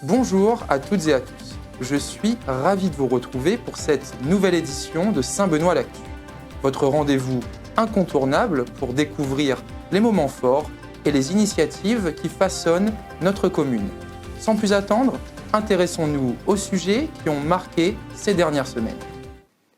Bonjour à toutes et à tous. Je suis ravi de vous retrouver pour cette nouvelle édition de Saint-Benoît l'Actu. Votre rendez-vous incontournable pour découvrir les moments forts et les initiatives qui façonnent notre commune. Sans plus attendre, intéressons-nous aux sujets qui ont marqué ces dernières semaines.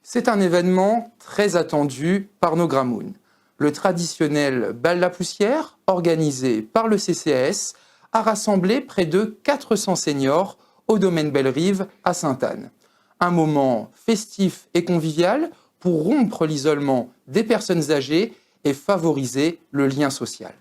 C'est un événement très attendu par nos Gramounes. Le traditionnel bal la poussière, organisé par le CCAS, a rassemblé près de 400 seniors au domaine Belle-Rive à Sainte-Anne. Un moment festif et convivial pour rompre l'isolement des personnes âgées et favoriser le lien social.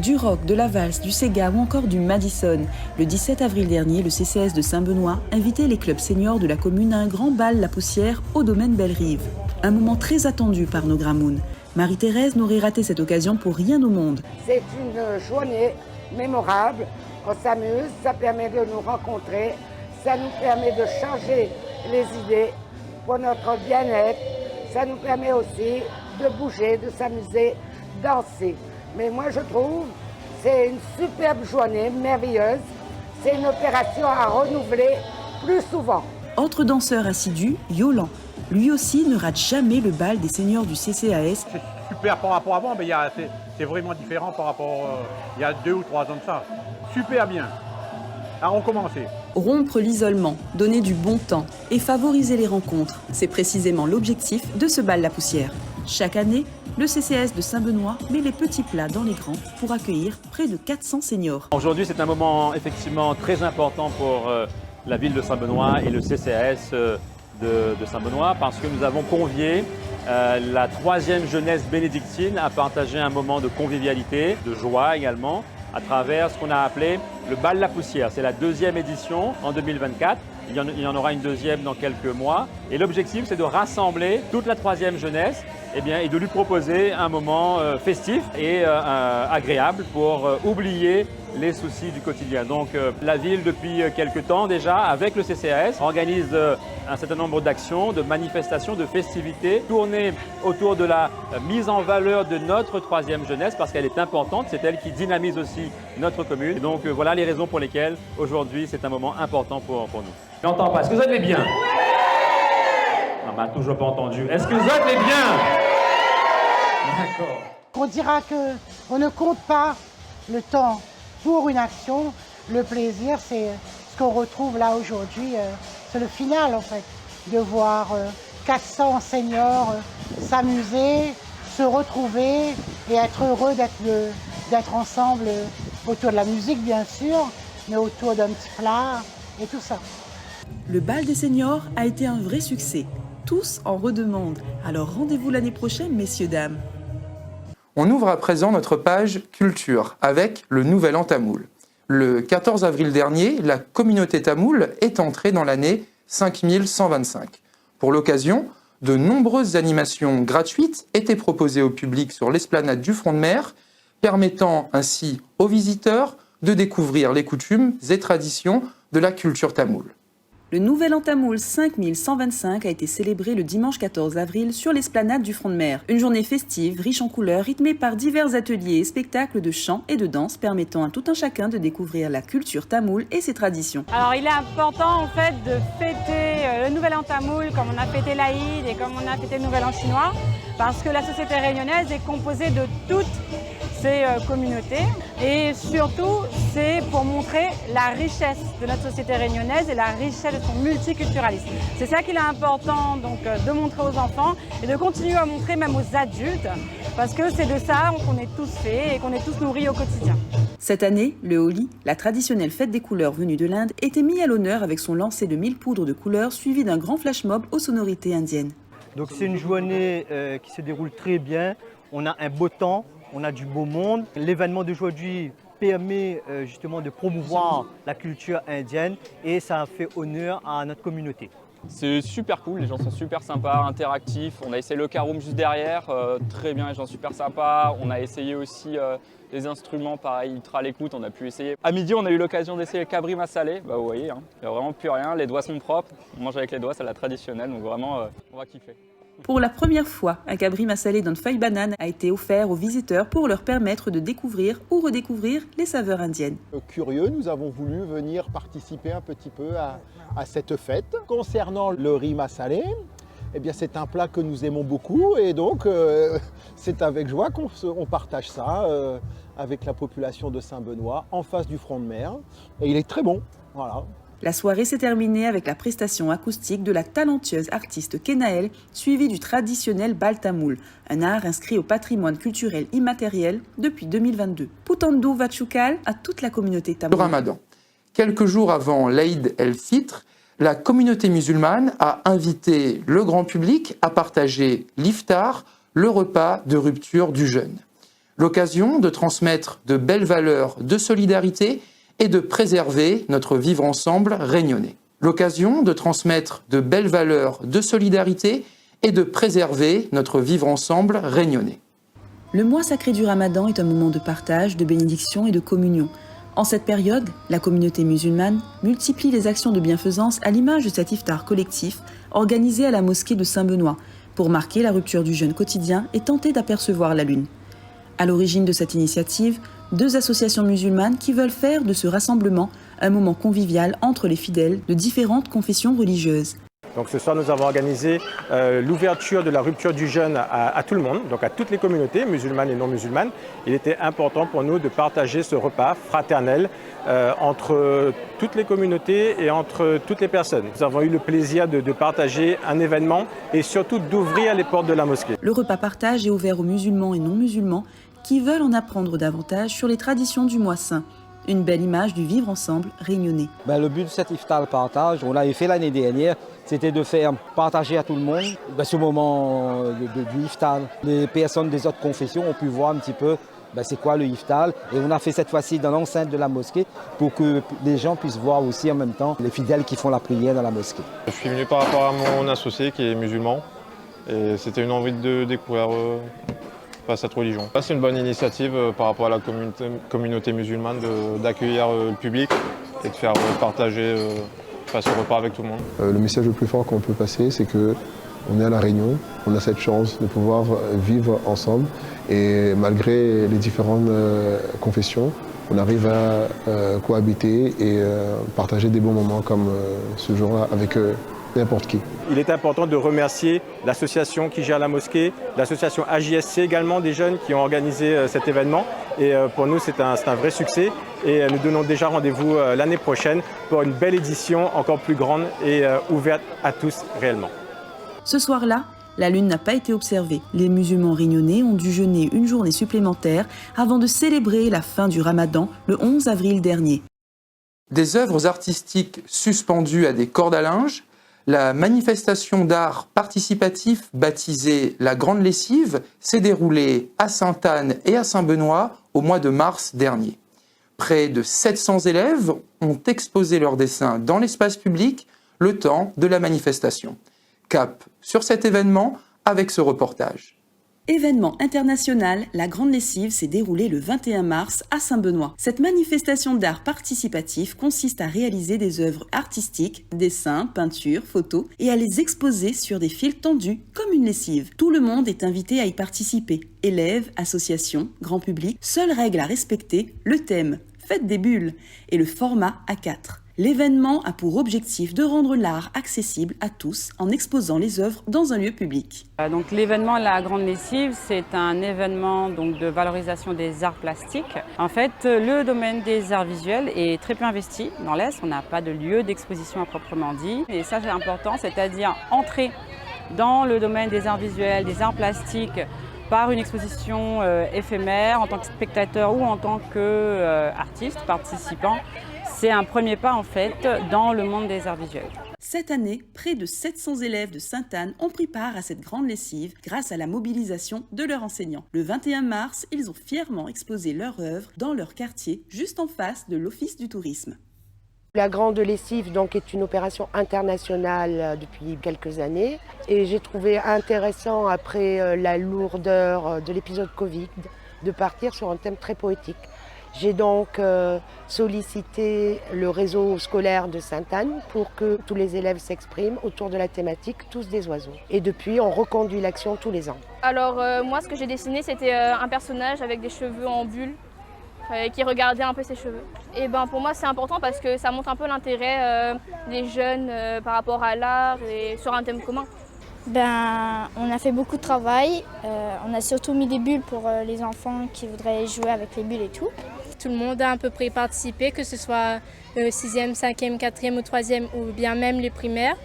Du rock, de la valse, du Sega ou encore du Madison. Le 17 avril dernier, le CCAS de Saint-Benoît invitait les clubs seniors de la commune à un grand bal la poussière au domaine Belle-Rive. Un moment très attendu par nos Gramounes. Marie-Thérèse n'aurait raté cette occasion pour rien au monde. C'est une journée mémorable, on s'amuse, ça permet de nous rencontrer, ça nous permet de changer les idées pour notre bien-être, ça nous permet aussi de bouger, de s'amuser, danser. Mais moi je trouve c'est une superbe journée, merveilleuse, c'est une opération à renouveler plus souvent. Autre danseur assidu, Yolan. Lui aussi ne rate jamais le bal des seniors du CCAS. C'est super par rapport à avant, mais c'est vraiment différent par rapport il y a 2 ou 3 ans de ça. Super bien. À recommencer. Rompre l'isolement, donner du bon temps et favoriser les rencontres, c'est précisément l'objectif de ce bal la poussière. Chaque année, le CCAS de Saint-Benoît met les petits plats dans les grands pour accueillir près de 400 seniors. Aujourd'hui, c'est un moment effectivement très important pour la ville de Saint-Benoît et le CCAS de Saint-Benoît parce que nous avons convié la 3e jeunesse bénédictine à partager un moment de convivialité, de joie également, à travers ce qu'on a appelé le bal la poussière. C'est la 2e édition en 2024. Il y en aura une 2e dans quelques mois. Et l'objectif, c'est de rassembler toute la 3e jeunesse et de lui proposer un moment festif et agréable pour oublier les soucis du quotidien. Donc la ville, depuis quelques temps déjà, avec le CCAS, organise un certain nombre d'actions, de manifestations, de festivités tournées autour de la mise en valeur de notre 3e jeunesse parce qu'elle est importante, c'est elle qui dynamise aussi notre commune. Et donc voilà les raisons pour lesquelles aujourd'hui c'est un moment important pour nous. Je n'entends pas. Est-ce que vous êtes les biens? On m'a toujours pas entendu. Est-ce que vous êtes les biens? D'accord. On dira qu'on ne compte pas le temps pour une action. Le plaisir, c'est ce qu'on retrouve là aujourd'hui. C'est le final en fait, de voir 400 seniors s'amuser, se retrouver et être heureux d'être ensemble autour de la musique bien sûr, mais autour d'un petit plat et tout ça. Le bal des seniors a été un vrai succès. Tous en redemandent. Alors rendez-vous l'année prochaine, messieurs, dames. On ouvre à présent notre page culture avec le Nouvel An tamoul. Le 14 avril dernier, la communauté tamoule est entrée dans l'année 5125. Pour l'occasion, de nombreuses animations gratuites étaient proposées au public sur l'esplanade du front de mer, permettant ainsi aux visiteurs de découvrir les coutumes et traditions de la culture tamoule. Le Nouvel An tamoul 5125 a été célébré le dimanche 14 avril sur l'esplanade du front de mer. Une journée festive, riche en couleurs, rythmée par divers ateliers et spectacles de chant et de danse permettant à tout un chacun de découvrir la culture tamoule et ses traditions. Alors il est important en fait de fêter le Nouvel An tamoul comme on a fêté l'Aïd et comme on a fêté le Nouvel An chinois parce que la société réunionnaise est composée de toutes ces communautés et surtout c'est pour montrer la richesse de notre société réunionnaise et la richesse de son multiculturalisme. C'est ça qu'il est important donc de montrer aux enfants et de continuer à montrer même aux adultes parce que c'est de ça qu'on est tous faits et qu'on est tous nourris au quotidien. Cette année, le Holi, la traditionnelle fête des couleurs venue de l'Inde, était mis à l'honneur avec son lancer de 1000 poudres de couleurs suivi d'un grand flash mob aux sonorités indiennes. Donc c'est une journée qui se déroule très bien, on a un beau temps, on a du beau monde. L'événement d'aujourd'hui permet justement de promouvoir la culture indienne et ça fait honneur à notre communauté. C'est super cool, les gens sont super sympas, interactifs. On a essayé le caroom juste derrière, très bien, les gens super sympas. On a essayé aussi les instruments, pareil, ultra à l'écoute, on a pu essayer. À midi, on a eu l'occasion d'essayer le cabri massalé. Bah, vous voyez, il n'y a vraiment plus rien, les doigts sont propres. On mange avec les doigts, c'est la traditionnelle, donc vraiment, on va kiffer. Pour la première fois, un cabri massalé d'une feuille banane a été offert aux visiteurs pour leur permettre de découvrir ou redécouvrir les saveurs indiennes. Curieux, nous avons voulu venir participer un petit peu à cette fête. Concernant le riz massalé, eh bien, c'est un plat que nous aimons beaucoup et donc c'est avec joie qu'on partage ça avec la population de Saint-Benoît en face du front de mer. Et il est très bon, voilà. La soirée s'est terminée avec la prestation acoustique de la talentueuse artiste Kenaël, suivie du traditionnel bal tamoul, un art inscrit au patrimoine culturel immatériel depuis 2022. Putandu Vachukal à toute la communauté tamoul. Le Ramadan. Quelques jours avant l'Aïd el-Fitr, la communauté musulmane a invité le grand public à partager l'iftar, le repas de rupture du jeûne. L'occasion de transmettre de belles valeurs de solidarité et de préserver notre vivre ensemble réunionnais. L'occasion de transmettre de belles valeurs de solidarité et de préserver notre vivre ensemble réunionnais. Le mois sacré du Ramadan est un moment de partage, de bénédiction et de communion. En cette période, la communauté musulmane multiplie les actions de bienfaisance à l'image de cet iftar collectif organisé à la mosquée de Saint-Benoît pour marquer la rupture du jeûne quotidien et tenter d'apercevoir la lune. À l'origine de cette initiative, 2 associations musulmanes qui veulent faire de ce rassemblement un moment convivial entre les fidèles de différentes confessions religieuses. Donc ce soir, nous avons organisé l'ouverture de la rupture du jeûne à tout le monde, donc à toutes les communautés, musulmanes et non musulmanes. Il était important pour nous de partager ce repas fraternel entre toutes les communautés et entre toutes les personnes. Nous avons eu le plaisir de partager un événement et surtout d'ouvrir les portes de la mosquée. Le repas partage est ouvert aux musulmans et non musulmans qui veulent en apprendre davantage sur les traditions du mois saint. Une belle image du vivre ensemble réunionnais. Le but de cet iftar partage, on l'avait fait l'année dernière, c'était de faire partager à tout le monde ce moment du iftar. Les personnes des autres confessions ont pu voir un petit peu c'est quoi le iftar. Et on a fait cette fois-ci dans l'enceinte de la mosquée pour que les gens puissent voir aussi en même temps les fidèles qui font la prière dans la mosquée. Je suis venu par rapport à mon associé qui est musulman et c'était une envie de découvrir cette religion. C'est une bonne initiative par rapport à la communauté musulmane d'accueillir le public et de faire partager ce repas avec tout le monde. Le message le plus fort qu'on peut passer, c'est qu'on est à La Réunion, on a cette chance de pouvoir vivre ensemble et malgré les différentes confessions, on arrive à cohabiter et partager des bons moments comme ce jour-là avec n'importe qui. Il est important de remercier l'association qui gère la mosquée, l'association AJSC également, des jeunes qui ont organisé cet événement. Et pour nous, c'est un vrai succès. Et nous donnons déjà rendez-vous l'année prochaine pour une belle édition encore plus grande et ouverte à tous réellement. Ce soir-là, la lune n'a pas été observée. Les musulmans réunionnais ont dû jeûner une journée supplémentaire avant de célébrer la fin du Ramadan le 11 avril dernier. Des œuvres artistiques suspendues à des cordes à linge, la manifestation d'art participatif baptisée La Grande Lessive s'est déroulée à Sainte-Anne et à Saint-Benoît au mois de mars dernier. Près de 700 élèves ont exposé leurs dessins dans l'espace public le temps de la manifestation. Cap sur cet événement avec ce reportage. Événement international, la Grande Lessive s'est déroulée le 21 mars à Saint-Benoît. Cette manifestation d'art participatif consiste à réaliser des œuvres artistiques, dessins, peintures, photos, et à les exposer sur des fils tendus comme une lessive. Tout le monde est invité à y participer. Élèves, associations, grand public. Seule règle à respecter, le thème, faites des bulles, et le format A4. L'événement a pour objectif de rendre l'art accessible à tous en exposant les œuvres dans un lieu public. Donc l'événement La Grande Lessive, c'est un événement de valorisation des arts plastiques. En fait, le domaine des arts visuels est très peu investi dans l'Est. On n'a pas de lieu d'exposition à proprement dit. Et ça, c'est important, c'est-à-dire entrer dans le domaine des arts visuels, des arts plastiques, par une exposition éphémère, en tant que spectateur ou en tant qu'artiste, participant. C'est un premier pas en fait dans le monde des arts visuels. Cette année, près de 700 élèves de Sainte-Anne ont pris part à cette grande lessive grâce à la mobilisation de leurs enseignants. Le 21 mars, ils ont fièrement exposé leur œuvre dans leur quartier, juste en face de l'Office du tourisme. La Grande Lessive est une opération internationale depuis quelques années et j'ai trouvé intéressant après la lourdeur de l'épisode Covid de partir sur un thème très poétique. J'ai donc sollicité le réseau scolaire de Sainte-Anne pour que tous les élèves s'expriment autour de la thématique Tous des oiseaux. Et depuis, on reconduit l'action tous les ans. Alors moi, ce que j'ai dessiné, c'était un personnage avec des cheveux en bulle qui regardait un peu ses cheveux. Et pour moi, c'est important parce que ça montre un peu l'intérêt des jeunes par rapport à l'art et sur un thème commun. On a fait beaucoup de travail. On a surtout mis des bulles pour les enfants qui voudraient jouer avec les bulles et tout. Tout le monde a à peu près participé, que ce soit 6e, 5e, 4e ou 3e ou bien même les primaires.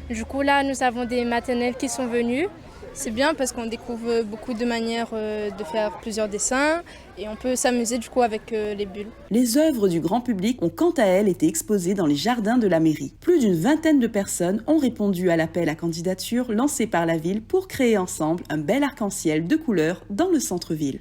Du coup, là, nous avons des maternelles qui sont venus. C'est bien parce qu'on découvre beaucoup de manières de faire plusieurs dessins et on peut s'amuser du coup avec les bulles. Les œuvres du grand public ont quant à elles été exposées dans les jardins de la mairie. Plus d'une vingtaine de personnes ont répondu à l'appel à candidature lancé par la ville pour créer ensemble un bel arc-en-ciel de couleurs dans le centre-ville.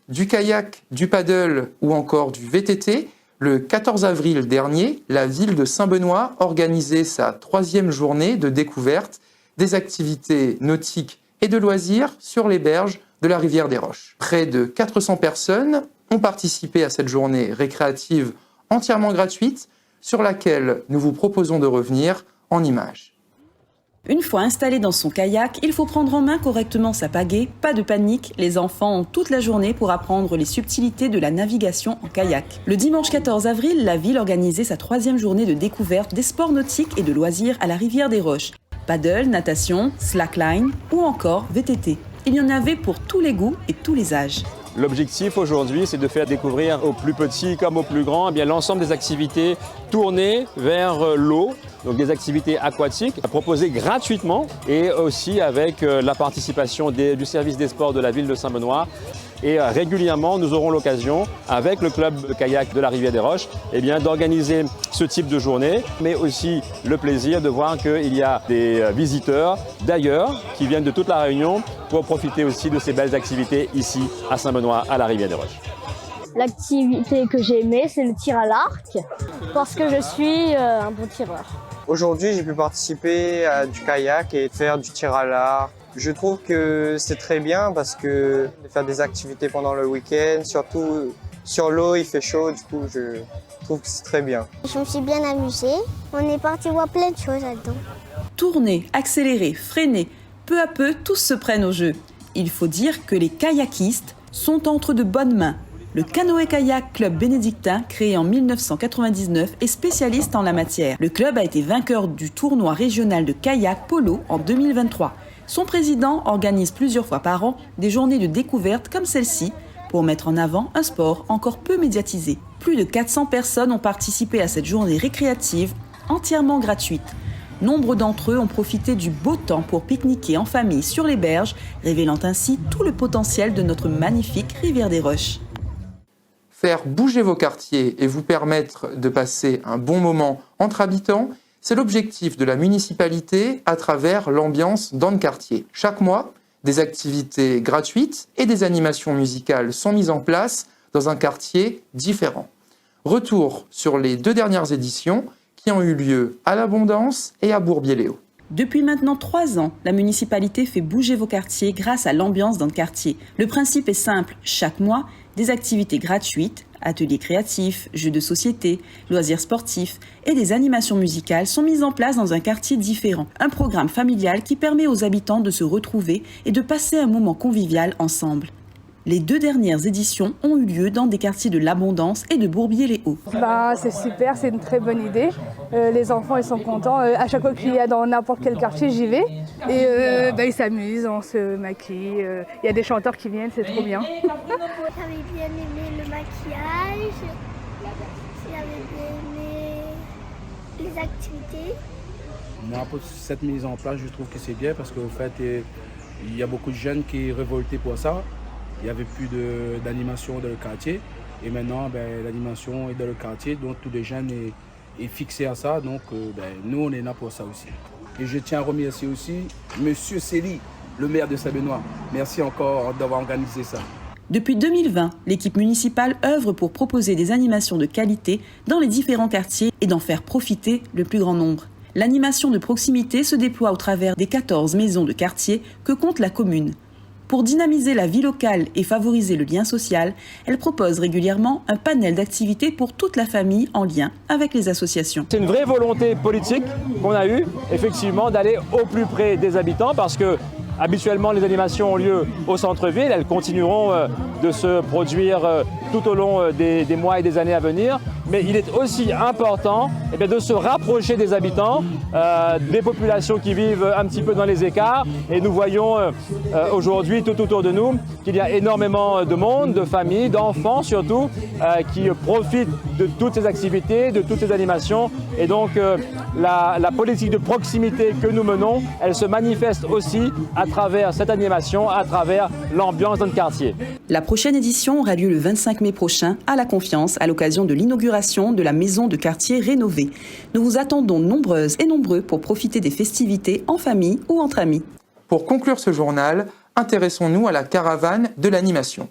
Du kayak, du paddle ou encore du VTT, le 14 avril dernier, la ville de Saint-Benoît organisait sa 3e journée de découverte des activités nautiques et de loisirs sur les berges de la rivière des Roches. Près de 400 personnes ont participé à cette journée récréative entièrement gratuite sur laquelle nous vous proposons de revenir en images. Une fois installé dans son kayak, il faut prendre en main correctement sa pagaie. Pas de panique, les enfants ont toute la journée pour apprendre les subtilités de la navigation en kayak. Le dimanche 14 avril, la ville organisait sa 3e journée de découverte des sports nautiques et de loisirs à la rivière des Roches. Paddle, natation, slackline ou encore VTT. Il y en avait pour tous les goûts et tous les âges. L'objectif aujourd'hui, c'est de faire découvrir aux plus petits comme aux plus grands l'ensemble des activités tournées vers l'eau, donc des activités aquatiques proposées gratuitement et aussi avec la participation du service des sports de la ville de Saint-Benoît. Et régulièrement, nous aurons l'occasion, avec le club de kayak de la Rivière des Roches, d'organiser ce type de journée, mais aussi le plaisir de voir qu'il y a des visiteurs d'ailleurs qui viennent de toute la Réunion pour profiter aussi de ces belles activités ici à Saint-Benoît, à la Rivière des Roches. L'activité que j'ai aimée, c'est le tir à l'arc, parce que je suis un bon tireur. Aujourd'hui, j'ai pu participer à du kayak et faire du tir à l'arc. Je trouve que c'est très bien parce que de faire des activités pendant le week-end, surtout sur l'eau, il fait chaud, du coup je trouve que c'est très bien. Je me suis bien amusée, on est parti voir plein de choses là-dedans. Tourner, accélérer, freiner, peu à peu tous se prennent au jeu. Il faut dire que les kayakistes sont entre de bonnes mains. Le Canoë-Kayak Club bénédictin, créé en 1999, est spécialiste en la matière. Le club a été vainqueur du tournoi régional de kayak polo en 2023. Son président organise plusieurs fois par an des journées de découverte comme celle-ci pour mettre en avant un sport encore peu médiatisé. Plus de 400 personnes ont participé à cette journée récréative entièrement gratuite. Nombre d'entre eux ont profité du beau temps pour pique-niquer en famille sur les berges, révélant ainsi tout le potentiel de notre magnifique rivière des Roches. Faire bouger vos quartiers et vous permettre de passer un bon moment entre habitants, c'est l'objectif de la municipalité à travers l'ambiance dans le quartier. Chaque mois, des activités gratuites et des animations musicales sont mises en place dans un quartier différent. Retour sur les 2 dernières éditions qui ont eu lieu à l'Abondance et à Bourbier-Léo. Depuis maintenant 3 ans, la municipalité fait bouger vos quartiers grâce à l'ambiance dans le quartier. Le principe est simple, chaque mois, des activités gratuites, ateliers créatifs, jeux de société, loisirs sportifs et des animations musicales sont mises en place dans un quartier différent. Un programme familial qui permet aux habitants de se retrouver et de passer un moment convivial ensemble. Les 2 dernières éditions ont eu lieu dans des quartiers de l'Abondance et de Bourbier-les-Hauts. C'est super, c'est une très bonne idée. Les enfants ils sont contents. À chaque fois qu'il y a dans n'importe quel quartier, j'y vais. Et ils s'amusent, on se maquille. Il y a des chanteurs qui viennent, c'est trop bien. J'avais bien aimé le maquillage. J'avais bien aimé les activités. Moi, pour cette mise en place, je trouve que c'est bien parce qu'en fait, il y a beaucoup de jeunes qui sont révoltés pour ça. Il n'y avait plus d'animation dans le quartier et maintenant l'animation est dans le quartier, donc tous les jeunes est fixé à ça, donc nous on est là pour ça aussi. Et je tiens à remercier aussi Monsieur Célie, le maire de Saint-Benoît. Merci encore d'avoir organisé ça. Depuis 2020, l'équipe municipale œuvre pour proposer des animations de qualité dans les différents quartiers et d'en faire profiter le plus grand nombre. L'animation de proximité se déploie au travers des 14 maisons de quartier que compte la commune. Pour dynamiser la vie locale et favoriser le lien social, elle propose régulièrement un panel d'activités pour toute la famille en lien avec les associations. C'est une vraie volonté politique qu'on a eue, effectivement, d'aller au plus près des habitants parce que habituellement, les animations ont lieu au centre-ville. Elles continueront de se produire tout au long des mois et des années à venir. Mais il est aussi important de se rapprocher des habitants, des populations qui vivent un petit peu dans les écarts. Et nous voyons aujourd'hui tout autour de nous qu'il y a énormément de monde, de familles, d'enfants surtout, qui profitent de toutes ces activités, de toutes ces animations. Et donc la politique de proximité que nous menons, elle se manifeste aussi à travers cette animation, à travers l'ambiance dans le quartier. La prochaine édition aura lieu le 25 mai prochain à La Confiance à l'occasion de l'inauguration de la maison de quartier rénovée. Nous vous attendons nombreuses et nombreux pour profiter des festivités en famille ou entre amis. Pour conclure ce journal, intéressons-nous à la caravane de l'animation.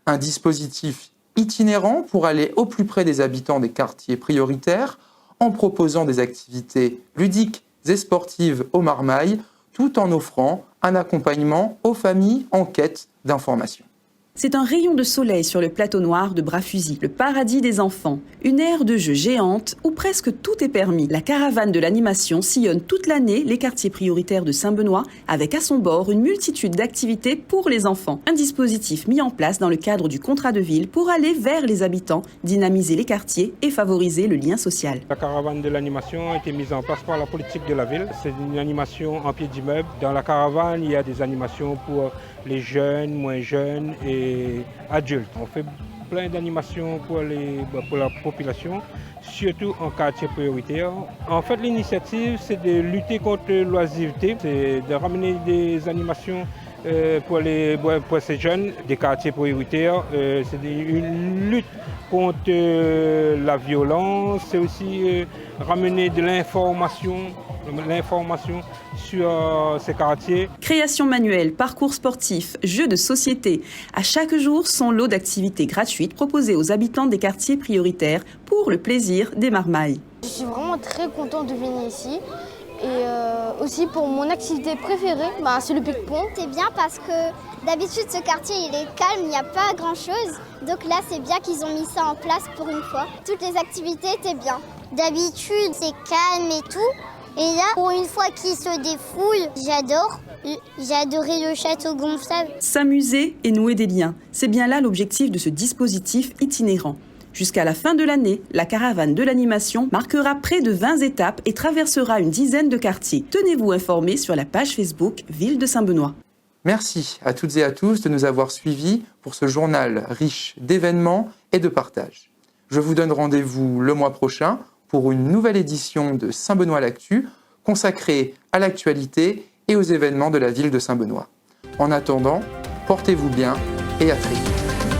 Un dispositif itinérant pour aller au plus près des habitants des quartiers prioritaires en proposant des activités ludiques et sportives aux marmailles tout en offrant un accompagnement aux familles en quête d'informations. C'est un rayon de soleil sur le plateau noir de Bras-Fusil, le paradis des enfants. Une aire de jeu géante où presque tout est permis. La caravane de l'animation sillonne toute l'année les quartiers prioritaires de Saint-Benoît avec à son bord une multitude d'activités pour les enfants. Un dispositif mis en place dans le cadre du contrat de ville pour aller vers les habitants, dynamiser les quartiers et favoriser le lien social. La caravane de l'animation a été mise en place par la politique de la ville. C'est une animation en pied d'immeuble. Dans la caravane, il y a des animations pour les jeunes, moins jeunes et adultes. On fait plein d'animations pour la population, surtout en quartier prioritaire. En fait, l'initiative, c'est de lutter contre l'oisiveté, c'est de ramener des animations pour ces jeunes des quartiers prioritaires. C'est une lutte contre la violence, c'est aussi ramener de l'information sur ces quartiers. Création manuelle, parcours sportif, jeux de société. À chaque jour, son lot d'activités gratuites proposées aux habitants des quartiers prioritaires pour le plaisir des marmailles. Je suis vraiment très contente de venir ici. Et aussi pour mon activité préférée, c'est le pique-pont. C'est bien parce que d'habitude ce quartier il est calme, il n'y a pas grand chose. Donc là c'est bien qu'ils ont mis ça en place pour une fois. Toutes les activités étaient bien. D'habitude c'est calme et tout. Et là pour une fois qu'ils se défoulent, j'adore. J'ai adoré le château gonflable. S'amuser et nouer des liens, c'est bien là l'objectif de ce dispositif itinérant. Jusqu'à la fin de l'année, la caravane de l'animation marquera près de 20 étapes et traversera une dizaine de quartiers. Tenez-vous informés sur la page Facebook Ville de Saint-Benoît. Merci à toutes et à tous de nous avoir suivis pour ce journal riche d'événements et de partage. Je vous donne rendez-vous le mois prochain pour une nouvelle édition de Saint-Benoît l'Actu consacrée à l'actualité et aux événements de la ville de Saint-Benoît. En attendant, portez-vous bien et à très vite.